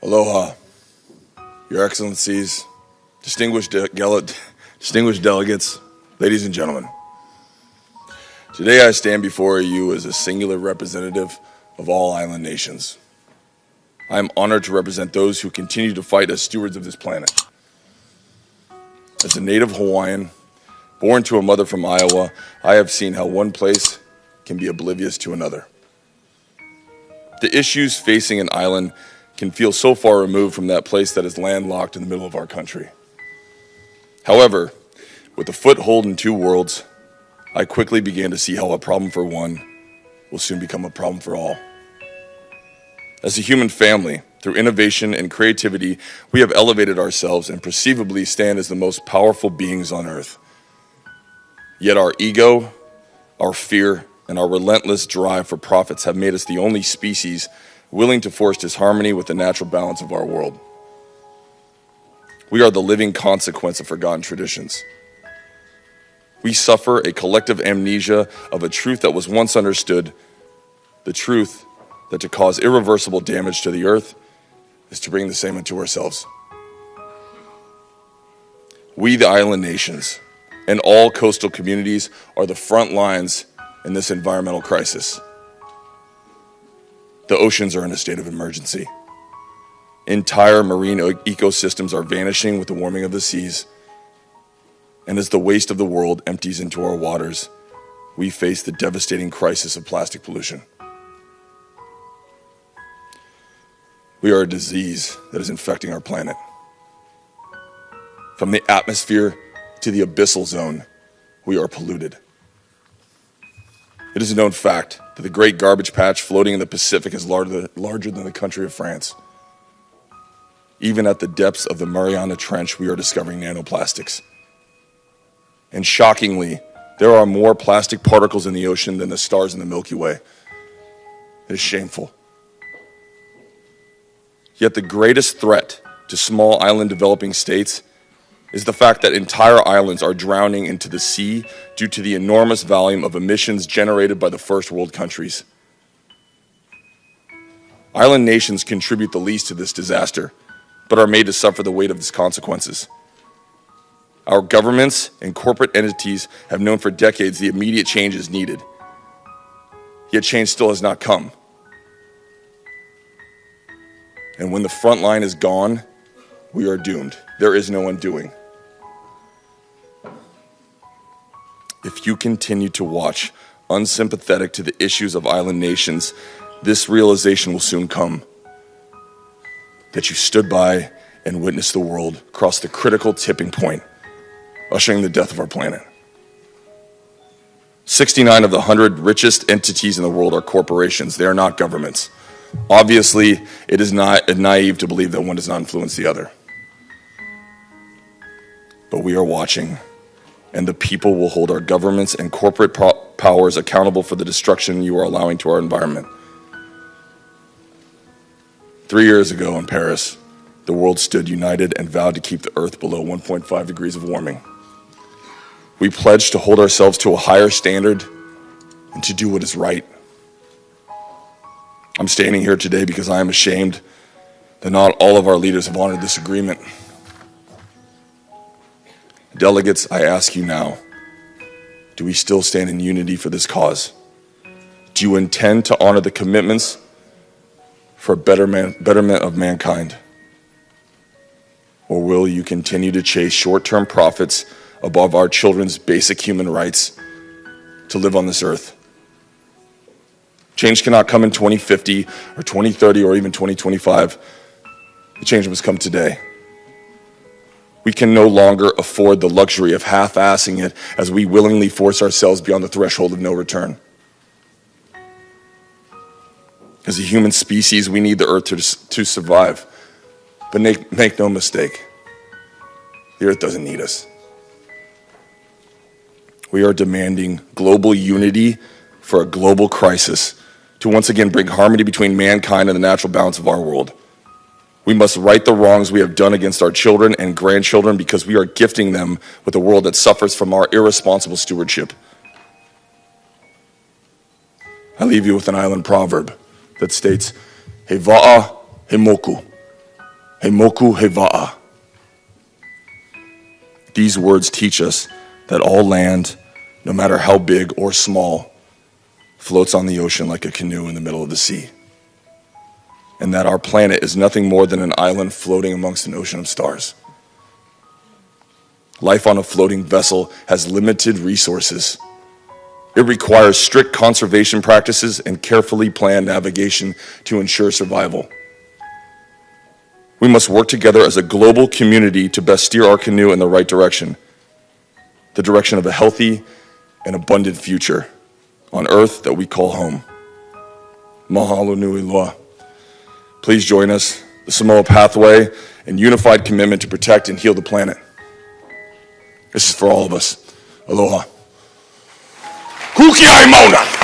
Aloha, Your Excellencies, distinguished delegates, ladies and gentlemen. Today I stand before you as a singular representative of all island nations. I am honored to represent those who continue to fight as stewards of this planet. As a native Hawaiian, born to a mother from Iowa, I have seen how one place can be oblivious to another. The issues facing an island can feel so far removed from that place that is landlocked in the middle of our country. However, with a foothold in two worlds, I quickly began to see how a problem for one will soon become a problem for all. As a human family, through innovation and creativity, we have elevated ourselves and perceivably stand as the most powerful beings on earth. Yet our ego, our fear, and our relentless drive for profits have made us the only species willing to force disharmony with the natural balance of our world. We are the living consequence of forgotten traditions. We suffer a collective amnesia of a truth that was once understood, the truth that to cause irreversible damage to the earth is to bring the same unto ourselves. We, the island nations, and all coastal communities are the front lines in this environmental crisis. The oceans are in a state of emergency. Entire marine ecosystems are vanishing with the warming of the seas. And as the waste of the world empties into our waters, we face the devastating crisis of plastic pollution. We are a disease that is infecting our planet. From the atmosphere to the abyssal zone, we are polluted. It is a known fact that the great garbage patch floating in the Pacific is larger than the country of France. Even at the depths of the Mariana Trench, we are discovering nanoplastics. And shockingly, there are more plastic particles in the ocean than the stars in the Milky Way. It is shameful. Yet the greatest threat to small island developing states is the fact that entire islands are drowning into the sea due to the enormous volume of emissions generated by the first world countries. Island nations contribute the least to this disaster, but are made to suffer the weight of its consequences. Our governments and corporate entities have known for decades the immediate change is needed, yet change still has not come. And when the front line is gone, we are doomed. There is no undoing. If you continue to watch, unsympathetic to the issues of island nations, this realization will soon come. That you stood by and witnessed the world cross the critical tipping point, ushering the death of our planet. 69 of the 100 richest entities in the world are corporations. They are not governments. Obviously, it is not naive to believe that one does not influence the other. But we are watching, and the people will hold our governments and corporate powers accountable for the destruction you are allowing to our environment. 3 years ago in Paris, the world stood united and vowed to keep the earth below 1.5 degrees of warming. We pledged to hold ourselves to a higher standard and to do what is right. I'm standing here today because I am ashamed that not all of our leaders have honored this agreement. Delegates, I ask you now, do we still stand in unity for this cause? Do you intend to honor the commitments for betterment of mankind? Or will you continue to chase short-term profits above our children's basic human rights to live on this earth? Change cannot come in 2050 or 2030 or even 2025. The change must come today. We can no longer afford the luxury of half-assing it as we willingly force ourselves beyond the threshold of no return. As a human species, we need the earth to survive. But make no mistake, the earth doesn't need us. We are demanding global unity for a global crisis to once again bring harmony between mankind and the natural balance of our world. We must right the wrongs we have done against our children and grandchildren because we are gifting them with a world that suffers from our irresponsible stewardship. I leave you with an island proverb that states, He va'a, he moku. he moku he va'a. These words teach us that all land, no matter how big or small, floats on the ocean like a canoe in the middle of the sea. And that our planet is nothing more than an island floating amongst an ocean of stars. Life on a floating vessel has limited resources. It requires strict conservation practices and carefully planned navigation to ensure survival. We must work together as a global community to best steer our canoe in the right direction, the direction of a healthy and abundant future on Earth that we call home. Mahalo nui loa. Please join us, the Samoa Pathway, in unified commitment to protect and heal the planet. This is for all of us. Aloha. Kukiai Mauna!